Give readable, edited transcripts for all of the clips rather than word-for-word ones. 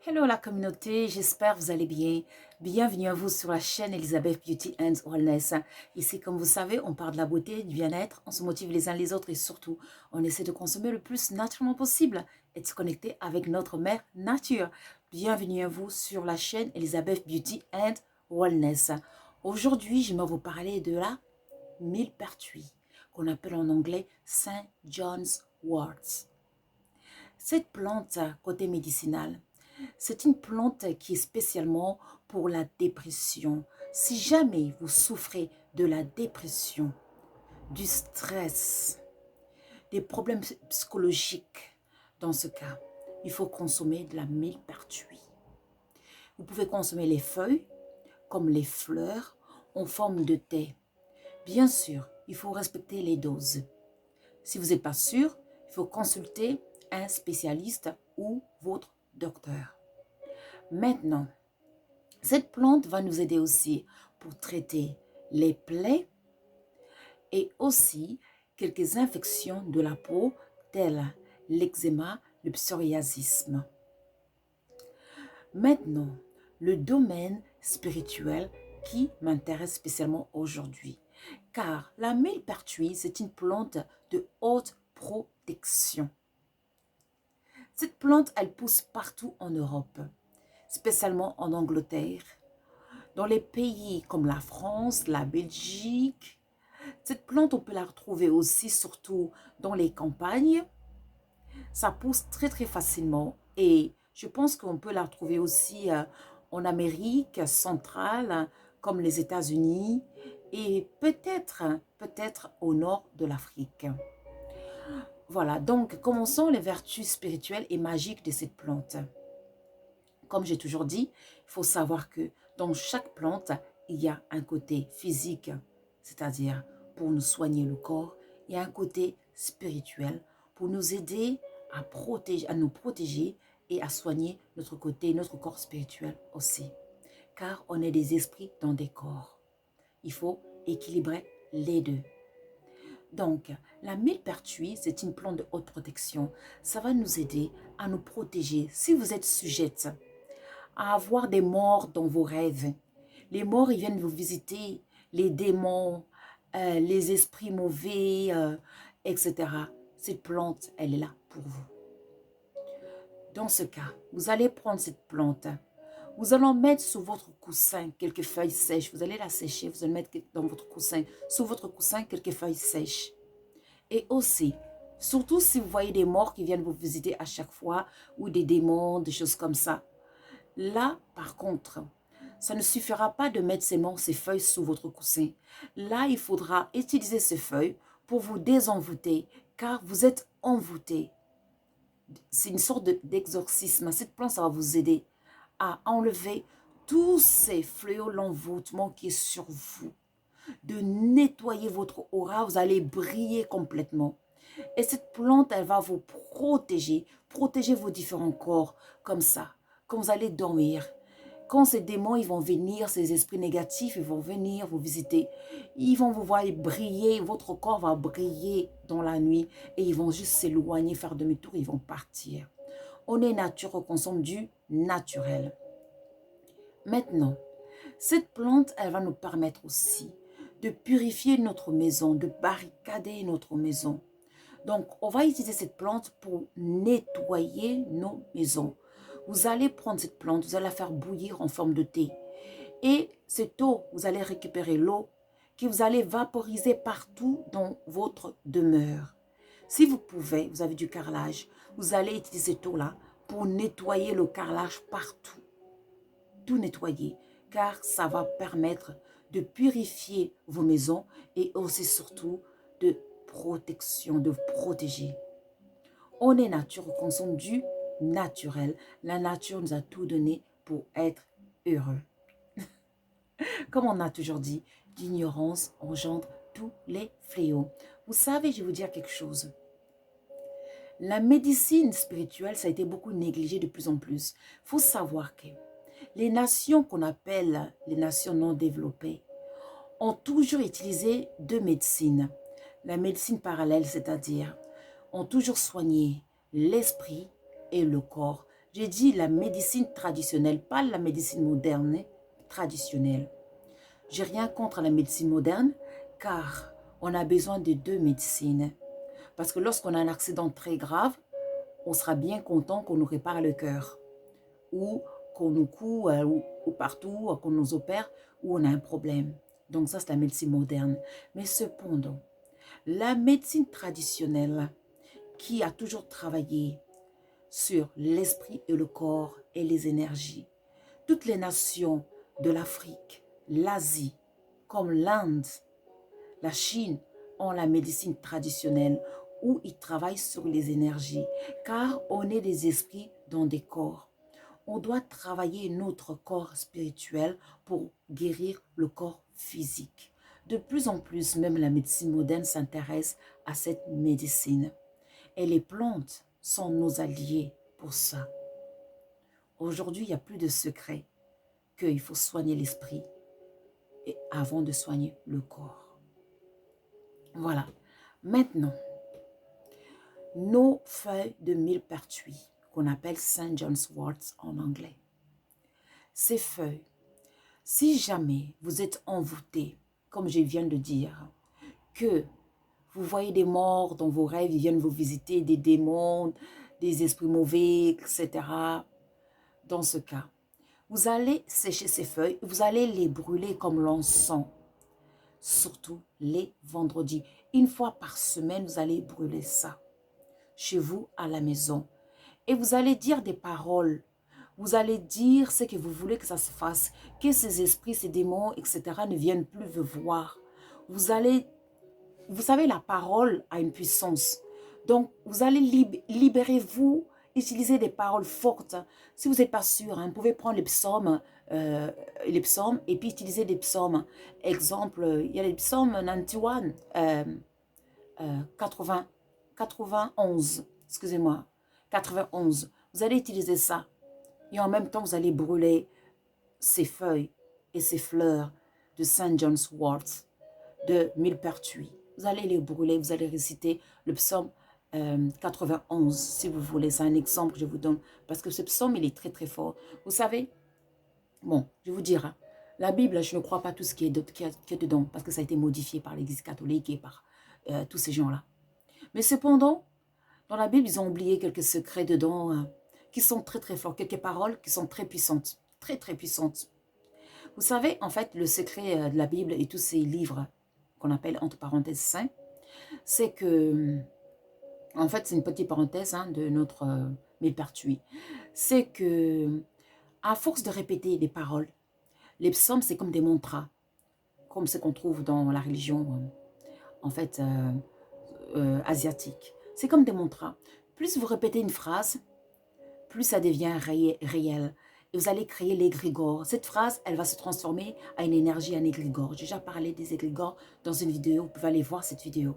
Hello la communauté, j'espère que vous allez bien. Bienvenue à vous sur la chaîne Elizabeth Beauty and Wellness. Ici, comme vous savez, on parle de la beauté, du bien-être, on se motive les uns les autres et surtout, on essaie de consommer le plus naturellement possible et de se connecter avec notre mère nature. Bienvenue à vous sur la chaîne Elizabeth Beauty and Wellness. Aujourd'hui, je vais vous parler de la millepertuis, qu'on appelle en anglais Saint John's wort. Cette plante, côté médicinal, c'est une plante qui est spécialement pour la dépression. Si jamais vous souffrez de la dépression, du stress, des problèmes psychologiques, dans ce cas, il faut consommer de la millepertuis. Vous pouvez consommer les feuilles comme les fleurs en forme de thé. Bien sûr, il faut respecter les doses. Si vous n'êtes pas sûr, il faut consulter un spécialiste ou votre docteur. Maintenant, cette plante va nous aider aussi pour traiter les plaies et aussi quelques infections de la peau telles l'eczéma, le psoriasisme. Maintenant, le domaine spirituel qui m'intéresse spécialement aujourd'hui. Car la millepertuis, c'est une plante de haute protection. Cette plante, elle pousse partout en Europe, spécialement en Angleterre, dans les pays comme la France, la Belgique. Cette plante, on peut la retrouver aussi, surtout dans les campagnes. Ça pousse très très facilement et je pense qu'on peut la retrouver aussi en Amérique centrale, comme les États-Unis et peut-être au nord de l'Afrique. Voilà, donc commençons les vertus spirituelles et magiques de cette plante. Comme j'ai toujours dit, il faut savoir que dans chaque plante, il y a un côté physique, c'est-à-dire pour nous soigner le corps, et un côté spirituel pour nous aider à nous protéger et à soigner notre corps spirituel aussi. Car on est des esprits dans des corps. Il faut équilibrer les deux. Donc, la millepertuis, c'est une plante de haute protection. Ça va nous aider à nous protéger. Si vous êtes sujette à avoir des morts dans vos rêves. Les morts, ils viennent vous visiter, les démons, les esprits mauvais, etc. Cette plante, elle est là pour vous. Dans ce cas, vous allez prendre cette plante. Vous allez en mettre sous votre coussin quelques feuilles sèches. Vous allez la sécher, vous allez mettre dans votre coussin, sous votre coussin quelques feuilles sèches. Et aussi, surtout si vous voyez des morts qui viennent vous visiter à chaque fois, ou des démons, des choses comme ça. Là, par contre, ça ne suffira pas de mettre ces feuilles sous votre coussin. Là, il faudra utiliser ces feuilles pour vous désenvoûter, car vous êtes envoûté. C'est une sorte d'exorcisme. Cette plante, ça va vous aider à enlever tous ces fléaux, l'envoûtement qui est sur vous, de nettoyer votre aura. Vous allez briller complètement. Et cette plante, elle va vous protéger vos différents corps, comme ça, quand vous allez dormir. Quand ces démons, ils vont venir, ces esprits négatifs, ils vont venir vous visiter. Ils vont vous voir briller, votre corps va briller dans la nuit et ils vont juste s'éloigner, faire demi-tour, ils vont partir. On est nature, on consomme du naturel. Maintenant, cette plante, elle va nous permettre aussi de purifier notre maison, de barricader notre maison. Donc, on va utiliser cette plante pour nettoyer nos maisons. Vous allez prendre cette plante, vous allez la faire bouillir en forme de thé. Et cette eau, vous allez récupérer l'eau que vous allez vaporiser partout dans votre demeure. Si vous pouvez, vous avez du carrelage, vous allez utiliser cette eau-là pour nettoyer le carrelage partout. Tout nettoyer, car ça va permettre de purifier vos maisons et aussi surtout de protection, de vous protéger. On est nature, on consomme du naturel. La nature nous a tout donné pour être heureux. Comme on a toujours dit, l'ignorance engendre tous les fléaux. Vous savez, je vais vous dire quelque chose. La médecine spirituelle, ça a été beaucoup négligé de plus en plus. Il faut savoir que les nations qu'on appelle les nations non développées ont toujours utilisé deux médecines. La médecine parallèle, c'est-à-dire ont toujours soigné l'esprit et le corps. J'ai dit la médecine traditionnelle, pas la médecine moderne, hein, traditionnelle. J'ai rien contre la médecine moderne, car on a besoin de deux médecines. Parce que lorsqu'on a un accident très grave, on sera bien content qu'on nous répare le cœur. Ou qu'on nous coud, ou partout, qu'on nous opère, où on a un problème. Donc ça, c'est la médecine moderne. Mais cependant, la médecine traditionnelle, qui a toujours travaillé sur l'esprit et le corps et les énergies, toutes les nations de l'Afrique, l'Asie, comme l'Inde, la Chine, ont la médecine traditionnelle où ils travaillent sur les énergies, car on est des esprits dans des corps. On doit travailler notre corps spirituel pour guérir le corps physique. De plus en plus, même la médecine moderne s'intéresse à cette médecine. Et les plantes sont nos alliés pour ça. Aujourd'hui, il n'y a plus de secret qu'il faut soigner l'esprit et avant de soigner le corps. Voilà. Maintenant, nos feuilles de millepertuis, qu'on appelle St. John's wort en anglais. Ces feuilles, si jamais vous êtes envoûté, comme je viens de dire, que vous voyez des morts dans vos rêves, ils viennent vous visiter, des démons, des esprits mauvais, etc. Dans ce cas, vous allez sécher ces feuilles, vous allez les brûler comme l'encens, surtout les vendredis. Une fois par semaine, vous allez brûler ça chez vous à la maison. Et vous allez dire des paroles. Vous allez dire ce que vous voulez que ça se fasse, que ces esprits, ces démons, etc. ne viennent plus vous voir. Vous allez, vous savez, la parole a une puissance. Donc, vous allez libérer-vous, utiliser des paroles fortes. Si vous n'êtes pas sûr, hein, vous pouvez prendre les psaumes et puis utiliser des psaumes. Exemple, il y a les psaumes 91, 80, 91, excusez-moi, 91. Vous allez utiliser ça. Et en même temps, vous allez brûler ces feuilles et ces fleurs de St. John's wort, de millepertuis. Vous allez les brûler, vous allez réciter le psaume 91, si vous voulez. C'est un exemple que je vous donne, parce que ce psaume, il est très très fort. Vous savez, bon, je vais vous dire, hein, la Bible, je ne crois pas tout ce qui est dedans, parce que ça a été modifié par l'Église catholique et par tous ces gens-là. Mais cependant, dans la Bible, ils ont oublié quelques secrets dedans qui sont très très forts, quelques paroles qui sont très puissantes, très très puissantes. Vous savez, en fait, le secret de la Bible et tous ces livres qu'on appelle entre parenthèses saints, c'est que, en fait, c'est une petite parenthèse hein, de notre millepertuis, c'est que, à force de répéter des paroles, les psaumes, c'est comme des mantras, comme ce qu'on trouve dans la religion, en fait, asiatique. C'est comme des mantras. Plus vous répétez une phrase, plus ça devient réel. Et vous allez créer l'égrégore. Cette phrase, elle va se transformer à une énergie, un égrégore. J'ai déjà parlé des égrégores dans une vidéo. Vous pouvez aller voir cette vidéo.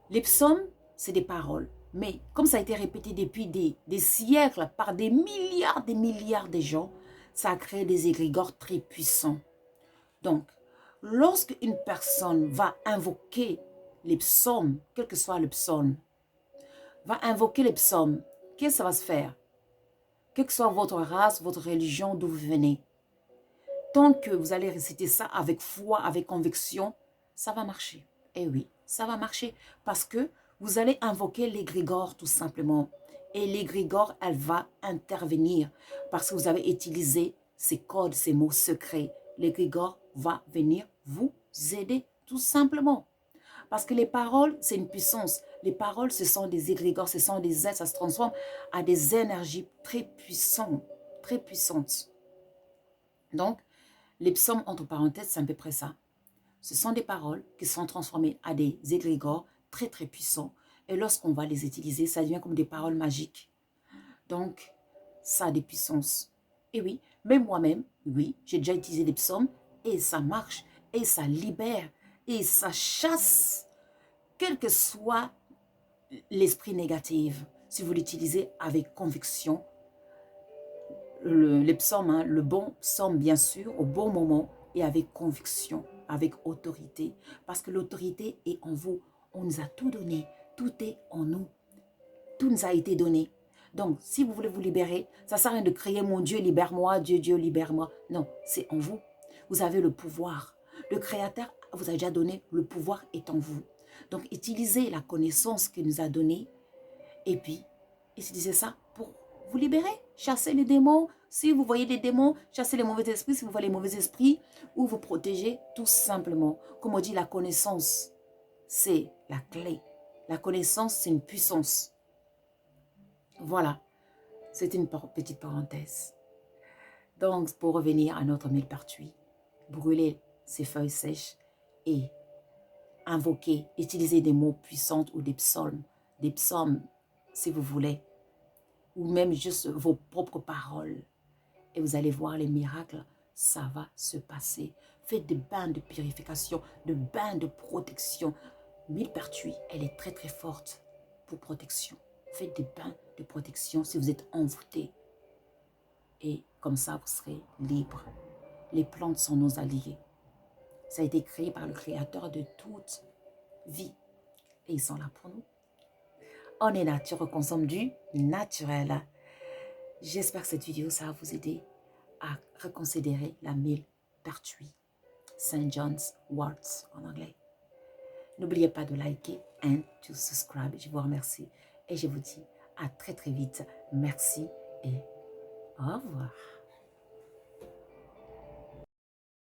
Les psaumes, c'est des paroles. Mais comme ça a été répété depuis des siècles par des milliards de gens, ça a créé des égrégores très puissants. Donc, lorsque une personne va invoquer les psaumes, quel que soit le psaume, va invoquer les psaumes, qu'est-ce que ça va se faire? Quelle que soit votre race, votre religion, d'où vous venez, tant que vous allez réciter ça avec foi, avec conviction, ça va marcher. Eh oui, ça va marcher parce que vous allez invoquer l'égrégore tout simplement. Et l'égrégore, elle va intervenir parce que vous avez utilisé ces codes, ces mots secrets. L'égrégore va venir vous aider tout simplement. Parce que les paroles, c'est une puissance. Les paroles, ce sont des égrégores, ce sont des aides, ça se transforme à des énergies très puissantes, très puissantes. Donc, les psaumes, entre parenthèses, c'est à peu près ça. Ce sont des paroles qui sont transformées à des égrégores très, très puissants. Et lorsqu'on va les utiliser, ça devient comme des paroles magiques. Donc, ça a des puissances. Et oui, même moi-même, oui, j'ai déjà utilisé des psaumes et ça marche, et ça libère, et ça chasse quel que soit l'esprit négatif, si vous l'utilisez avec conviction, les psaumes, hein, le bon psaume bien sûr, au bon moment et avec conviction, avec autorité. Parce que l'autorité est en vous. On nous a tout donné. Tout est en nous. Tout nous a été donné. Donc, si vous voulez vous libérer, ça ne sert à rien de crier « Mon Dieu, libère-moi, Dieu, Dieu, libère-moi ». Non, c'est en vous. Vous avez le pouvoir. Le Créateur vous a déjà donné, le pouvoir est en vous. Donc, utilisez la connaissance qu'il nous a donnée et puis, utilisez ça pour vous libérer. Chassez les démons. Si vous voyez des démons, chassez les mauvais esprits. Si vous voyez les mauvais esprits, ou vous protégez tout simplement. Comme on dit, la connaissance, c'est la clé. La connaissance, c'est une puissance. Voilà, c'est une petite parenthèse. Donc, pour revenir à notre millepertuis, brûlez ces feuilles sèches et invoquez, utilisez des mots puissants ou des psaumes si vous voulez, ou même juste vos propres paroles. Et vous allez voir les miracles, ça va se passer. Faites des bains de purification, des bains de protection. Millepertuis, elle est très très forte pour protection. Faites des bains de protection si vous êtes envoûté. Et comme ça, vous serez libre. Les plantes sont nos alliés. Ça a été créé par le Créateur de toute vie. Et ils sont là pour nous. On est nature, on consomme du naturel. J'espère que cette vidéo, ça va vous aider à reconsidérer la millepertuis. Saint John's wort en anglais. N'oubliez pas de liker and to subscribe. Je vous remercie et je vous dis à très très vite. Merci et au revoir.